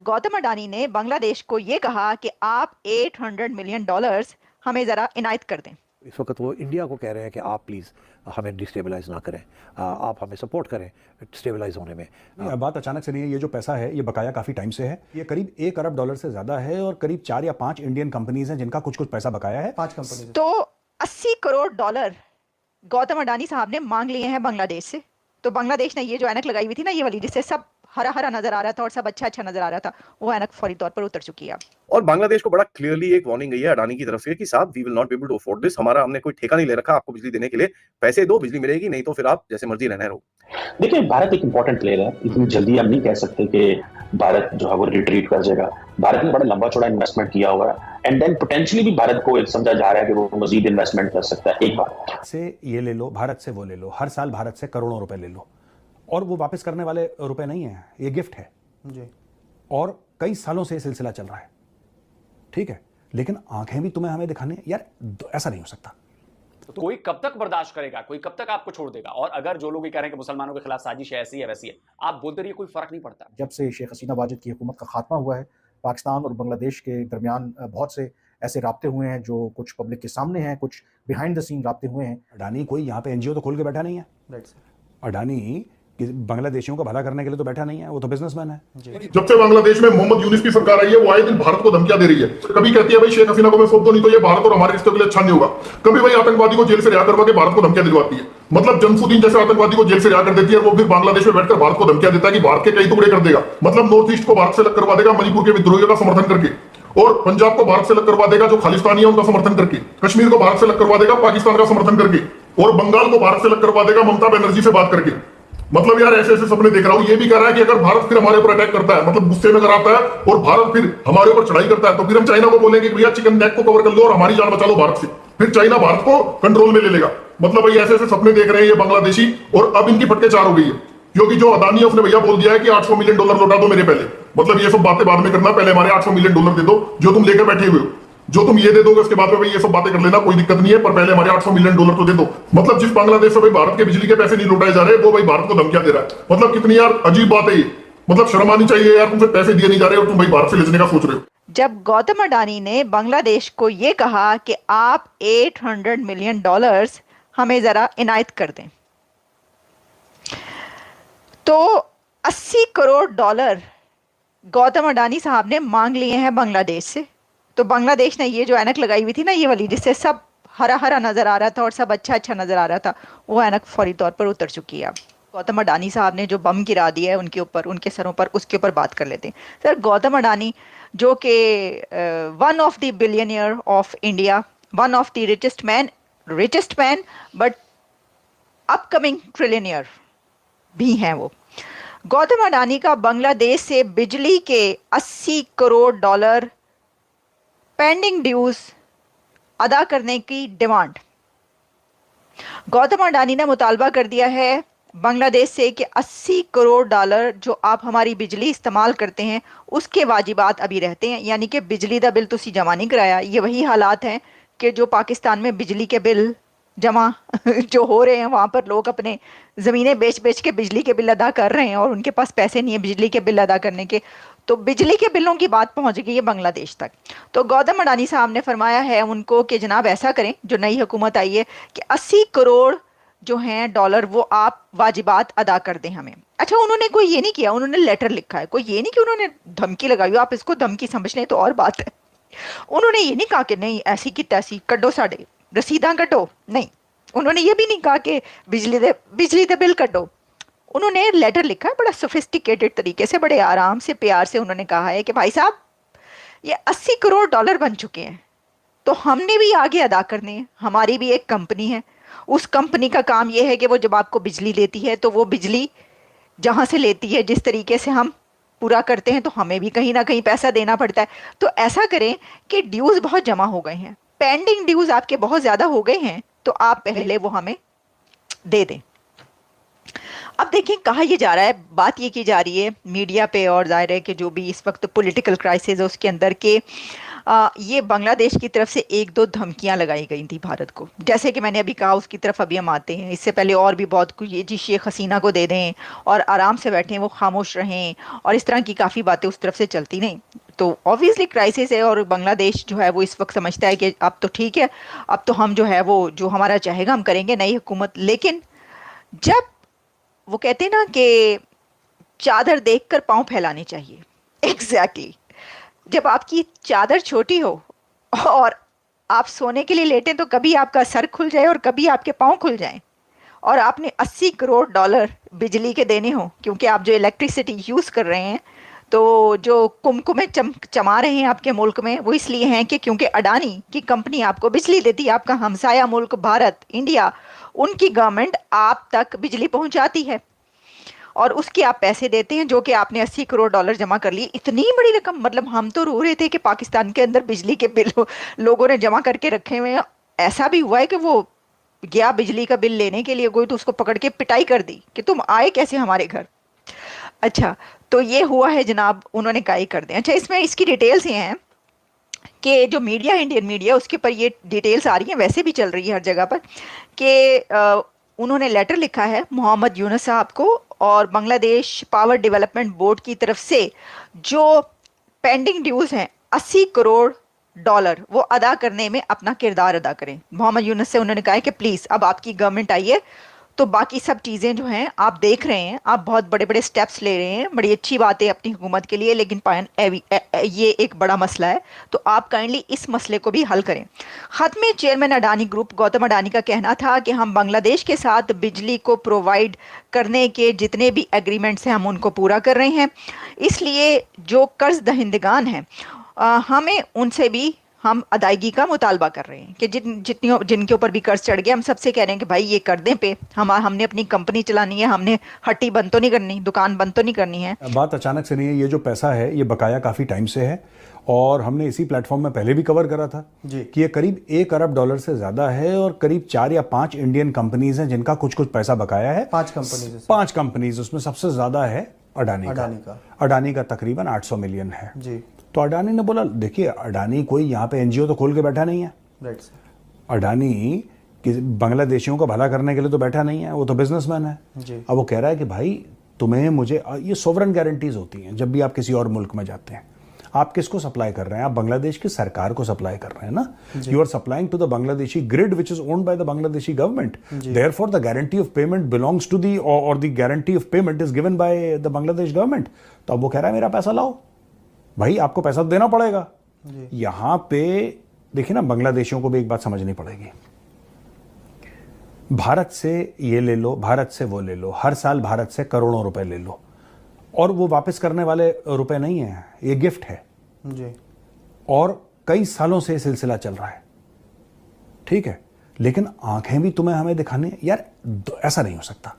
गौतम अडानी ने बांग्लादेश को ये कहा कि आप $800 मिलियन हमें जरा इनायत कर दें। इस वक्त वो इंडिया को कह रहे हैं कि आप प्लीज़ हमें डिस्टेबलाइज ना करें, आप हमें सपोर्ट करें स्टेबलाइज होने में। बात अचानक से नहीं है, ये जो पैसा है ये बकाया काफ़ी टाइम से है। ये करीब $1 अरब से ज़्यादा है और करीब 4 या 5 इंडियन कंपनीज हैं जिनका कुछ कुछ पैसा बकाया है। 5 कंपनी। तो $80 करोड़ गौतम अडानी साहब ने मांग लिए हैं बांग्लादेश से। तो बांग्लादेश ने ये जो ऐनक लगाई हुई थी ना, ये वाली जिससे सब हरा हरा नजर आ रहा था और सब अच्छा अच्छा नजर आ रहा था, वो ऐनक फौरी तौर पर उतर चुकी है अब। और बांग्लादेश को बड़ा क्लियरली एक वार्निंग गई है अडानी की तरफ से कि साहब we will not be able to afford this, हमने कोई ठेका नहीं ले रखा आपको बिजली देने के लिए, पैसे दो बिजली मिलेगी, नहीं तो फिर आप जैसे मर्जी रहना रहो। देखिए, भारत एक इंपॉर्टेंट प्लेयर है, इतनी जल्दी हम नहीं कह सकते कि भारत जो है वो रिट्रीट कर जाएगा। भारत ने बड़ा लंबा चौड़ा इन्वेस्टमेंट किया हुआ है एंड देन पोटेंशियली भी भारत को एक समझा जा रहा है कि वो मजीद इन्वेस्टमेंट कर सकता है। एक बार से ये ले लो, भारत से वो ले लो, हर साल भारत से करोड़ों रुपए ले लो और वो वापस करने वाले रुपए नहीं है, ये गिफ्ट है जी। और कई सालों से ये सिलसिला चल रहा है, ठीक है, लेकिन आंखें भी तुम्हें हमें दिखाने यार, ऐसा नहीं हो सकता। तो कोई कब तक बर्दाश्त करेगा, कोई कब तक आपको छोड़ देगा? और अगर जो लोग ये कह रहे हैं कि मुसलमानों के खिलाफ साजिश है, ऐसी है वैसी है, आप बोलते रहिए, कोई फर्क नहीं पड़ता। जब से शेख हसीना वाजिद की हुकूमत का खात्मा हुआ है, पाकिस्तान और बांग्लादेश के दरमियान बहुत से ऐसे राब्ते हुए हैं जो कुछ पब्लिक के सामने हैं, कुछ बिहाइंड द सीन राब्ते हुए हैं। अडानी कोई यहाँ पे एनजीओ तो खोल के बैठा नहीं है। अडानी बांग्लादेशियों का भला करने के लिए तो बैठा नहीं है, वो तो बिजनेसमैन है। जब से बांग्लादेश में मोहम्मद यूनिस की सरकार आई है, वो आए दिन भारत को धमकियां दे रही है। कभी कहती है भाई शेख हसीना को मैं सौंप दो, नहीं तो ये भारत और हमारे रिश्तों के लिए अच्छा नहीं होगा। कभी भाई आतंकवादी को जेल से रिहा करवा के भारत को धमकियां दिलवाती है। मतलब जमशुद्दीन जैसे आतंकवादी को जेल से रिहा कर देती है और वो फिर बांग्लादेश में बैठकर भारत को धमकियां देता है कि भारत के कई टुकड़े कर देगा। मतलब नॉर्थ ईस्ट को भारत से अलग करवा देगा मणिपुर के विद्रोहियों का समर्थन करके, और पंजाब को भारत से अलग करवा देगा जो खालिस्तानी है उनका समर्थन करके, कश्मीर को भारत से अलग करवा देगा पाकिस्तान का समर्थन करके, और बंगाल को भारत से अलग करवा देगा ममता बनर्जी से बात करके। मतलब यार ऐसे ऐसे सपने देख रहा हूं। ये भी कह रहा है कि अगर भारत फिर हमारे ऊपर अटैक करता है, मतलब गुस्से में अगर आता है और भारत फिर हमारे ऊपर चढ़ाई करता है, तो फिर हम चाइना को बोलेंगे कि भैया चिकन नेक को कवर कर लो और हमारी जान बचा लो भारत से। फिर चाइना भारत को कंट्रोल में ले लेगा। मतलब भाई ऐसे ऐसे सपने देख रहे हैं ये बांग्लादेशी, और अब इनकी फटके चार हो गई है, क्योंकि जो अदानी है उसने भैया बोल दिया है कि $800 मिलियन लौटा दो मेरे पहले। मतलब ये सब बातें बाद में करना, पहले हमारे $800 मिलियन दे दो जो तुम लेकर बैठे हुए हो। जो तुम ये दे दोगे उसके बाद में भाई ये सब बातें कर लेना, कोई दिक्कत नहीं है, पर पहले हमारे $800 मिलियन तो दे दो। मतलब जिस बांग्लादेश से भाई भारत के बिजली के पैसे नहीं लौटाए जा रहे, वो भाई भारत को धमकियां दे रहा है। मतलब कितनी यार अजीब बात है ये। मतलब शर्म आनी चाहिए यार, तुमसे पैसे दिए नहीं जा रहे और तुम भाई भारत से लेने का सोच रहे हो। जब गौतम अडानी ने बांग्लादेश को ये कहा कि आप $800 मिलियन हमें जरा इनायत कर दें, तो $80 करोड़ गौतम अडानी साहब ने मांग लिए हैं बांग्लादेश से। तो बांग्लादेश ने ये जो ऐनक लगाई हुई थी ना, ये वाली जिससे सब हरा हरा नजर आ रहा था और सब अच्छा अच्छा नजर आ रहा था, वो ऐनक फौरी तौर पर उतर चुकी है अब। गौतम अडानी साहब ने जो बम गिरा दिया है उनके ऊपर, उनके सरों पर, उसके ऊपर बात कर लेते हैं। सर, गौतम अडानी जो कि one of the billionaire of India, one of the richest man but upcoming trillionaire भी हैं वो। गौतम अडानी का बांग्लादेश से बिजली के $80 करोड़ पेंडिंग ड्यूज अदा करने की डिमांड। गौतम अडानी ने मुतालबा कर दिया है बांग्लादेश से कि $80 करोड़ जो आप हमारी बिजली इस्तेमाल करते हैं उसके वाजिबात अभी रहते हैं, यानी कि बिजली का बिल तुसी जमा नहीं कराया। ये वही हालात हैं कि जो पाकिस्तान में बिजली के बिल जमा जो हो रहे हैं, वहाँ पर लोग अपने ज़मीनें बेच बेच के बिजली के बिल अदा कर रहे हैं और उनके पास पैसे नहीं है बिजली के बिल अदा करने के। तो बिजली के बिलों की बात पहुंच गई है बांग्लादेश तक। तो गौतम अडानी साहब ने फरमाया है उनको कि जनाब ऐसा करें, जो नई हुकूमत आई है, कि $80 करोड़ जो हैं डॉलर वो आप वाजिबात अदा कर दें हमें। अच्छा, उन्होंने कोई ये नहीं किया, उन्होंने लेटर लिखा है, कोई ये नहीं कि उन्होंने धमकी लगाई हो, आप इसको धमकी समझ लें तो और बात है। उन्होंने ये नहीं कहा कि नहीं ऐसी की तैसी कड्डो साढ़े रसीदा कड्डो, नहीं। उन्होंने ये भी नहीं कहा कि बिजली दे बिल कड्डो। उन्होंने लेटर लिखा है बड़ा सोफिस्टिकेटेड तरीके से, बड़े आराम से, प्यार से। उन्होंने कहा है कि भाई साहब ये $80 करोड़ बन चुके हैं, तो हमने भी आगे अदा करने हैं। हमारी भी एक कंपनी है, उस कंपनी का काम यह है कि वो जब आपको बिजली लेती है तो वो बिजली जहाँ से लेती है जिस तरीके से हम पूरा करते हैं, तो हमें भी कहीं ना कहीं पैसा देना पड़ता है। तो ऐसा करें कि ड्यूज़ बहुत जमा हो गए हैं, पेंडिंग ड्यूज़ आपके बहुत ज़्यादा हो गए हैं, तो आप पहले वो हमें दे दें। अब देखिए कहा यह जा रहा है, बात ये की जा रही है मीडिया पे, और जाहिर है कि जो भी इस वक्त पॉलिटिकल क्राइसिस है उसके अंदर के ये बांग्लादेश की तरफ से एक दो धमकियां लगाई गई थी भारत को, जैसे कि मैंने अभी कहा उसकी तरफ अभी हम आते हैं। इससे पहले और भी बहुत कुछ, ये जी शेख हसीना को दे दें और आराम से बैठें, वो खामोश रहें, और इस तरह की काफ़ी बातें उस तरफ से चलती नहीं। तो ऑब्वियसली क्राइसिस है और बांग्लादेश जो है वो इस वक्त समझता है कि अब तो ठीक है, अब तो हम जो है वो जो हमारा चाहेगा हम करेंगे, नई हुकूमत। लेकिन जब वो कहते हैं ना कि चादर देखकर पांव फैलाने चाहिए, एग्जैक्टली जब आपकी चादर छोटी हो और आप सोने के लिए लेटें तो कभी आपका सर खुल जाए और कभी आपके पांव खुल जाएं, और आपने 80 करोड़ डॉलर बिजली के देने हो, क्योंकि आप जो इलेक्ट्रिसिटी यूज़ कर रहे हैं, तो जो कुमकुमे चमा रहे हैं आपके मुल्क में, वो इसलिए हैं कि क्योंकि अडानी की कंपनी आपको बिजली देती है। आपका हमसाया मुल्क भारत, इंडिया, उनकी गवर्नमेंट आप तक बिजली पहुंचाती है और उसके आप पैसे देते हैं, जो कि आपने 80 करोड़ डॉलर जमा कर लिए। इतनी बड़ी रकम, मतलब हम तो रो रहे थे कि पाकिस्तान के अंदर बिजली के बिल लोगों ने जमा करके रखे हुए हैं। ऐसा भी हुआ है कि वो गया बिजली का बिल लेने के लिए, कोई तो उसको पकड़ के पिटाई कर दी कि तुम आए कैसे हमारे घर। अच्छा, तो ये हुआ है जनाब, उन्होंने काई कर दें। अच्छा, इसमें इसकी डिटेल्स ये हैं कि जो मीडिया, इंडियन मीडिया, उसके ऊपर ये डिटेल्स आ रही हैं, वैसे भी चल रही है हर जगह पर, कि उन्होंने लेटर लिखा है मोहम्मद यूनुस साहब को और बांग्लादेश पावर डेवलपमेंट बोर्ड की तरफ से जो पेंडिंग ड्यूज़ हैं 80 करोड़ डॉलर, वो अदा करने में अपना किरदार अदा करें। मोहम्मद यूनुस से उन्होंने कहा है कि प्लीज़ अब आपकी गवर्नमेंट आई है, तो बाकी सब चीज़ें जो हैं आप देख रहे हैं, आप बहुत बड़े बड़े स्टेप्स ले रहे हैं, बड़ी अच्छी बात है अपनी हुकूमत के लिए, लेकिन ये एक बड़ा मसला है, तो आप काइंडली इस मसले को भी हल करें। ख़त में चेयरमैन अडानी ग्रुप गौतम अडानी का कहना था कि हम बांग्लादेश के साथ बिजली को प्रोवाइड करने के जितने भी एग्रीमेंट्स हैं हम उनको पूरा कर रहे हैं, इसलिए जो कर्ज दहिंदगान हैं हमें उनसे भी हम अदायगी का मुतालबा कर रहे हैं कि जिनके ऊपर भी कर्ज चढ़ गया, हम सबसे कह रहे हैं कि भाई ये कर दें पे, हमने अपनी कंपनी चलानी है, हमने हट्टी बंद तो नहीं करनी, दुकान बंद तो नहीं करनी है। बात अचानक से नहीं है, ये जो पैसा है ये बकाया काफ़ी टाइम से है और हमने इसी प्लेटफॉर्म में पहले भी कवर करा था कि ये करीब 1 अरब डॉलर से ज़्यादा है और करीब 4 या 5 इंडियन कंपनीज हैं जिनका कुछ कुछ पैसा बकाया है। 5 कंपनीज, उसमें सबसे ज़्यादा है अडानी का तकरीबन 800 मिलियन है जी। तो अडानी ने बोला, देखिए अडानी कोई यहाँ पे एनजीओ तो खोल के बैठा नहीं है, अडानी बांग्लादेशियों का भला करने के लिए तो बैठा नहीं है, वो तो बिजनेसमैन है जी। अब वो कह रहा है कि भाई तुम्हें मुझे, ये सोवरेन गारंटीज होती हैं जब भी आप किसी और मुल्क में जाते हैं, आप किसको सप्लाई कर रहे हैं? आप बांग्लादेश की सरकार को सप्लाई कर रहे हैं ना, you are supplying to the Bangladeshi grid which is owned by the Bangladeshi government, therefore the guarantee of payment belongs to the, और the guarantee of payment is given by the Bangladesh government. तो अब वो कह रहा है मेरा पैसा लाओ, भाई आपको पैसा देना पड़ेगा। यहां पे देखिए ना, बांग्लादेशियों को भी एक बात समझनी पड़ेगी, भारत से ये ले लो, भारत से वो ले लो, हर साल भारत से करोड़ों रुपए ले लो और वो वापस करने वाले रुपए नहीं है, ये गिफ्ट है जी। और कई सालों से ये सिलसिला चल रहा है, ठीक है, लेकिन आंखें भी तुम्हें हमें दिखाने, यार ऐसा नहीं हो सकता।